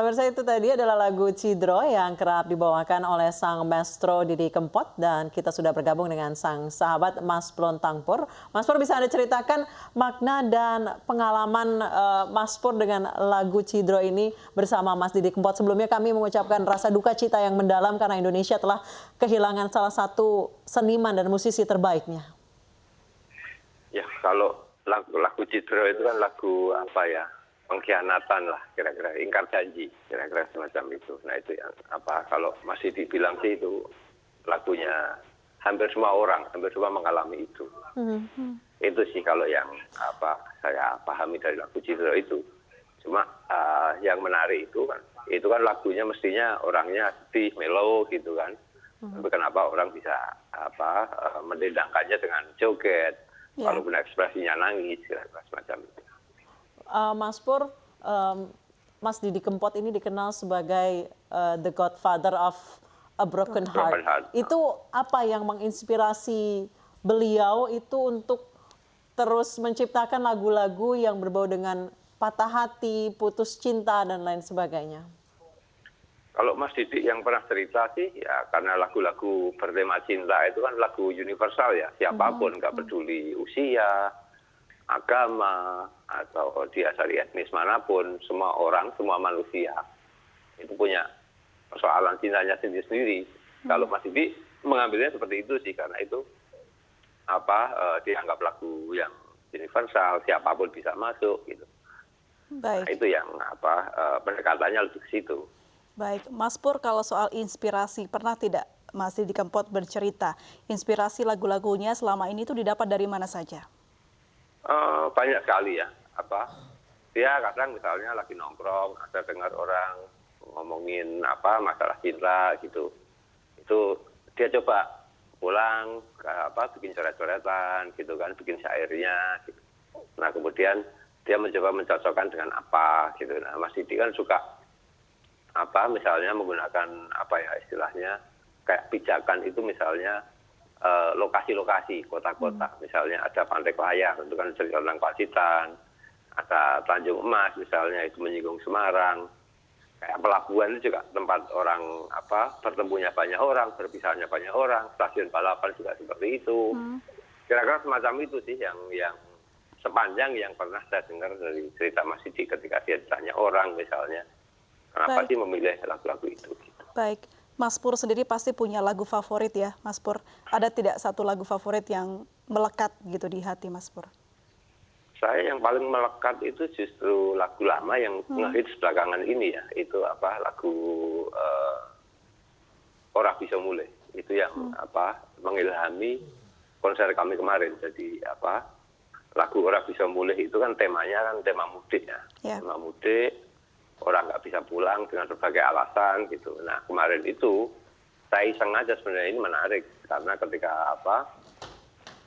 Pemirsa, itu tadi adalah lagu Cidro yang kerap dibawakan oleh sang maestro Didi Kempot, dan kita sudah bergabung dengan sang sahabat Mas Plontang Pur. Mas Pur, bisa Anda ceritakan makna dan pengalaman Mas Pur dengan lagu Cidro ini bersama Mas Didi Kempot? Sebelumnya kami mengucapkan rasa duka cita yang mendalam karena Indonesia telah kehilangan salah satu seniman dan musisi terbaiknya. Ya, kalau lagu Cidro itu kan lagu apa ya? Pengkhianatan lah, kira-kira ingkar janji, kira-kira semacam itu. Nah itu yang apa, kalau masih dibilang sih itu lagunya hampir semua orang, hampir semua mengalami itu. Itu sih kalau yang apa saya pahami dari lagu Cidro itu. Cuma yang menarik itu kan lagunya mestinya orangnya sedih, mellow gitu kan. Tapi kenapa orang bisa apa mendendangkannya dengan joget, walaupun ekspresinya nangis, kira-kira semacam itu. Mas Pur, Mas Didi Kempot ini dikenal sebagai the godfather of a broken heart. Itu apa yang menginspirasi beliau itu untuk terus menciptakan lagu-lagu yang berbau dengan patah hati, putus cinta, dan lain sebagainya? Kalau Mas Didi yang pernah cerita sih, ya karena lagu-lagu bertema cinta itu kan lagu universal ya, siapapun, nggak peduli usia, agama, atau dia dari etnis manapun, semua orang, semua manusia itu punya persoalan cintanya sendiri-sendiri. Kalau Mas Didi mengambilnya seperti itu sih, karena itu apa dianggap lagu yang universal, siapapun bisa masuk gitu. Baik. Nah, itu yang apa pendekatannya lebih ke situ. Baik, Mas Pur, kalau soal inspirasi, pernah tidak Mas Didi Kempot bercerita inspirasi lagu-lagunya selama ini itu didapat dari mana saja? Banyak sekali ya, apa dia kadang misalnya lagi nongkrong ada dengar orang ngomongin apa masalah cinta gitu, itu dia coba pulang bikin coret-coretan gitu kan, bikin syairnya gitu. Nah kemudian dia mencoba mencocokkan dengan apa gitu. Nah Mas Didi kan suka apa misalnya menggunakan apa ya istilahnya kayak pijakan itu, misalnya lokasi-lokasi, kota-kota. Misalnya ada Pantai Klayan, itu kan cerita tentang Pacitan. Ada Tanjung Emas, misalnya itu menyinggung Semarang. Kayak pelabuhan itu juga tempat orang bertemunya banyak orang, berpisahnya banyak orang. Stasiun balapan juga seperti itu. Kira-kira semacam itu sih yang sepanjang yang pernah saya dengar dari cerita Mas Didi ketika dia ditanya orang misalnya, kenapa sih memilih lagu-lagu itu. Gitu. Baik. Mas Pur sendiri pasti punya lagu favorit ya, Mas Pur. Ada tidak satu lagu favorit yang melekat gitu di hati Mas Pur? Saya yang paling melekat itu justru lagu lama yang ngehits belakangan ini ya. Itu lagu Ora Bisa Mulih. Itu yang mengilhami konser kami kemarin. Jadi lagu Ora Bisa Mulih itu kan temanya kan tema mudik ya. Tema mudik. Orang nggak bisa pulang dengan berbagai alasan gitu. Nah kemarin itu saya iseng aja, sebenarnya ini menarik karena ketika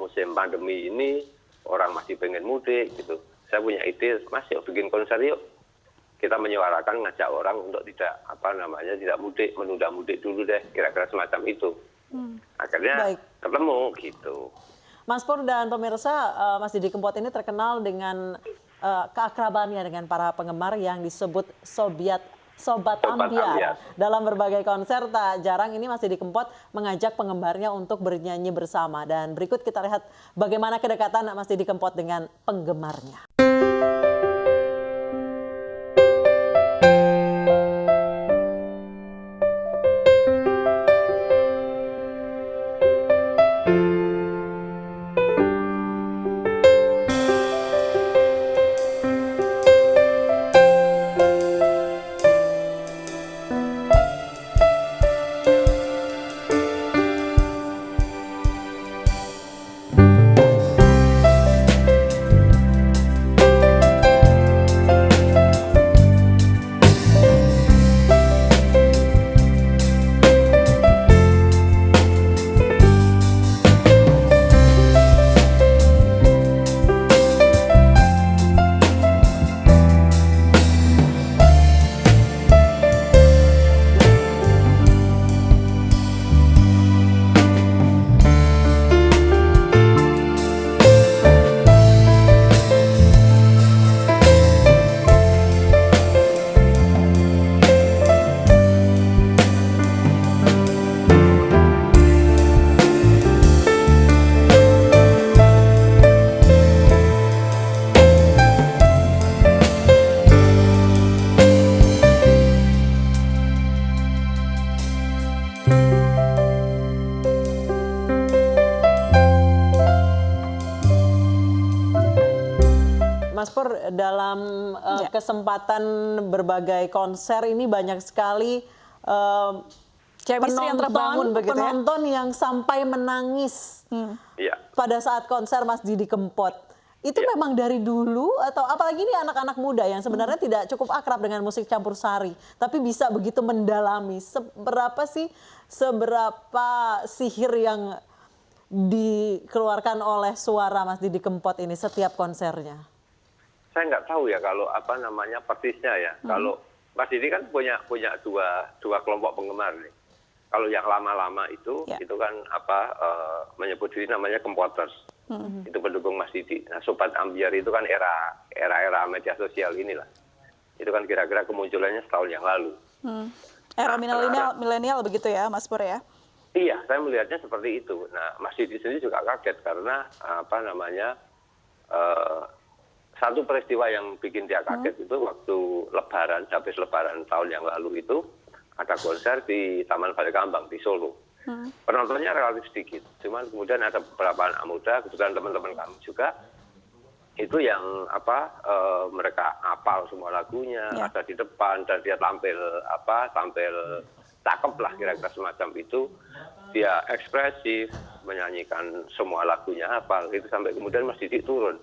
musim pandemi ini orang masih pengen mudik gitu. Saya punya ide, Mas yuk bikin konser yuk. Kita menyuarakan ngajak orang untuk tidak tidak mudik, menunda mudik dulu deh, kira-kira semacam itu. Akhirnya ketemu gitu. Mas Pur dan pemirsa, Mas Didi Kempot ini terkenal dengan keakrabannya dengan para penggemar yang disebut Sobat Ambyar. Dalam berbagai konser tak jarang ini Mas Didi Kempot mengajak penggemarnya untuk bernyanyi bersama. Dan berikut kita lihat bagaimana kedekatan Mas Didi Kempot dengan penggemarnya. Mas Pur, dalam kesempatan berbagai konser ini banyak sekali Chemistry yang terbangun begitu ya? penonton yang sampai menangis Iya. pada saat konser Mas Didi Kempot. Itu Iya. memang dari dulu atau apalagi ini anak-anak muda yang sebenarnya tidak cukup akrab dengan musik campur sari, tapi bisa begitu mendalami. Seberapa sihir yang dikeluarkan oleh suara Mas Didi Kempot ini setiap konsernya? Saya nggak tahu ya kalau apa namanya persisnya ya. Kalau Mas Didi kan punya dua kelompok penggemar nih. Kalau yang lama-lama itu kan menyebut diri namanya Kempoters. Itu pendukung Mas Didi. Nah, Sobat Ambyar itu kan era media sosial inilah. Itu kan kira-kira kemunculannya setahun yang lalu. Era milenial begitu ya, Mas Pur ya? Iya, saya melihatnya seperti itu. Nah, Mas Didi sendiri juga kaget karena satu peristiwa yang bikin dia kaget itu waktu Lebaran, habis Lebaran tahun yang lalu itu ada konser di Taman Balai Kambang di Solo. Penontonnya relatif sedikit, cuman kemudian ada beberapa anak muda, kebetulan teman-teman kami juga, itu yang mereka hafal semua lagunya, ada di depan dan dia tampil cakep lah kira-kira semacam itu. Dia ekspresif, menyanyikan semua lagunya hafal, itu sampai kemudian Mas Didi turun,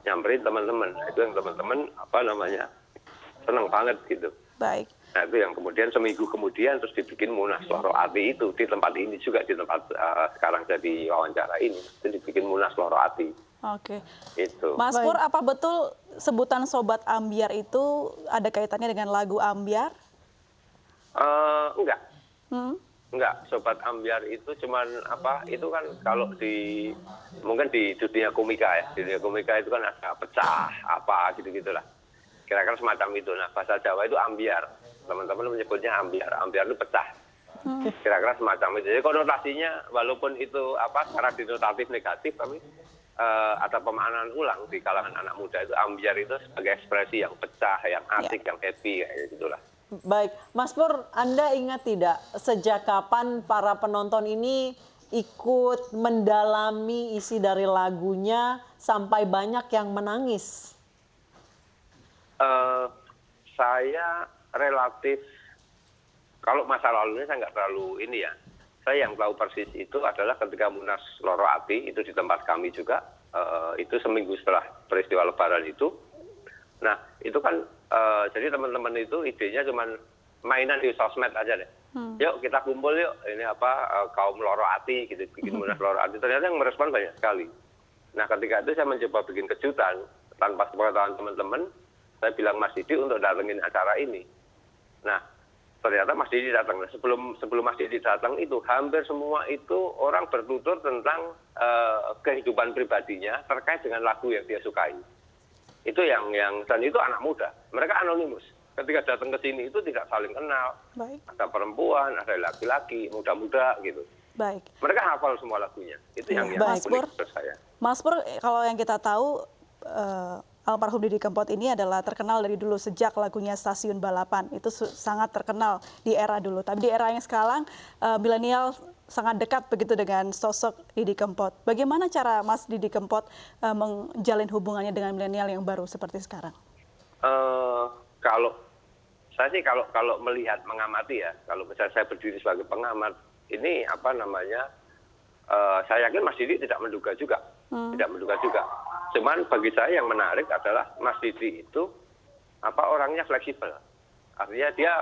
nyamperin teman-teman. Itu yang teman-teman seneng banget gitu. Baik. Nah itu yang kemudian seminggu kemudian terus dibikin Munas Loro Ati itu di tempat ini juga, di tempat sekarang jadi wawancara ini, itu dibikin Munas Loro Ati. Oke. Itu. Mas Pur, apa betul sebutan Sobat Ambyar itu ada kaitannya dengan lagu Ambyar? Enggak. Enggak, Sobat Ambyar itu cuman itu kan kalau mungkin di dunia komika ya. Di dunia komika itu kan ada pecah gitu-gitulah. Kira-kira semacam itu. Nah, bahasa Jawa itu ambyar. Teman-teman menyebutnya ambyar. Ambyar itu pecah. Kira-kira semacam itu. Jadi konotasinya walaupun itu secara denotatif negatif, tapi ada pemaknaan ulang di kalangan anak muda itu. Ambyar itu sebagai ekspresi yang pecah, yang asik, yang happy kayak gitulah. Baik, Mas Pur, Anda ingat tidak sejak kapan para penonton ini ikut mendalami isi dari lagunya sampai banyak yang menangis? Saya relatif, kalau masa lalunya saya nggak terlalu ini ya. Saya yang tahu persis itu adalah ketika Munas Loro Ati, itu di tempat kami juga, itu seminggu setelah peristiwa Lebaran itu. Nah, itu kan, jadi teman-teman itu idenya cuma mainan di sosmed aja deh. Yuk kita kumpul yuk, ini kaum Loro Ati gitu, bikin Munas Loro Ati. Ternyata yang merespon banyak sekali. Nah, ketika itu saya mencoba bikin kejutan, tanpa sepengetahuan teman-teman, saya bilang Mas Didi untuk datengin acara ini. Nah, ternyata Mas Didi datang. Nah, sebelum Mas Didi datang itu, hampir semua itu orang bertutur tentang kehidupan pribadinya terkait dengan lagu yang dia sukai. Itu dan itu anak muda. Mereka anonimus. Ketika datang ke sini itu tidak saling kenal. Baik. Ada perempuan, ada laki-laki, muda-muda gitu. Baik. Mereka hafal semua lagunya. Itu yang unik menurut saya. Mas Pur, kalau yang kita tahu, almarhum Didi Kempot ini adalah terkenal dari dulu sejak lagunya Stasiun Balapan. Itu sangat terkenal di era dulu. Tapi di era yang sekarang, milenial sangat dekat begitu dengan sosok Didi Kempot. Bagaimana cara Mas Didi Kempot menjalin hubungannya dengan milenial yang baru seperti sekarang? Kalau saya sih kalau melihat, mengamati ya, kalau misalnya saya berdiri sebagai pengamat, ini saya yakin Mas Didi tidak menduga juga. Tidak menduga juga. Cuman bagi saya yang menarik adalah Mas Didi itu orangnya fleksibel. Artinya dia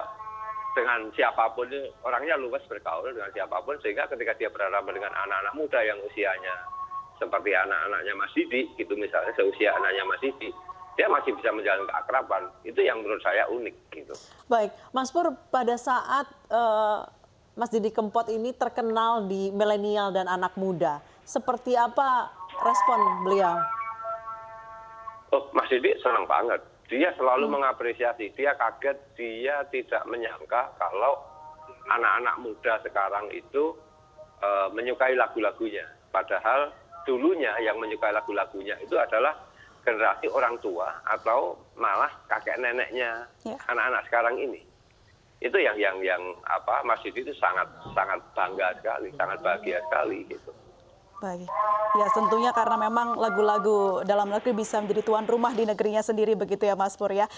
dengan siapapun, orangnya luas bergaul dengan siapapun, sehingga ketika dia berhadapan dengan anak-anak muda yang usianya seperti anak-anaknya Mas Didi, gitu misalnya, seusia anaknya Mas Didi, dia masih bisa menjalin keakraban. Itu yang menurut saya unik gitu. Baik, Mas Pur, pada saat Mas Didi Kempot ini terkenal di milenial dan anak muda, seperti apa respon beliau? Oh, Mas Didi senang banget. Dia selalu mengapresiasi. Dia kaget, dia tidak menyangka kalau anak-anak muda sekarang itu menyukai lagu-lagunya. Padahal dulunya yang menyukai lagu-lagunya itu adalah generasi orang tua atau malah kakek neneknya anak-anak sekarang ini. Itu yang Mas Didi itu sangat bangga sekali, sangat bahagia sekali gitu. Baik. Ya tentunya karena memang lagu-lagu dalam negeri bisa menjadi tuan rumah di negerinya sendiri begitu ya Mas Pur ya.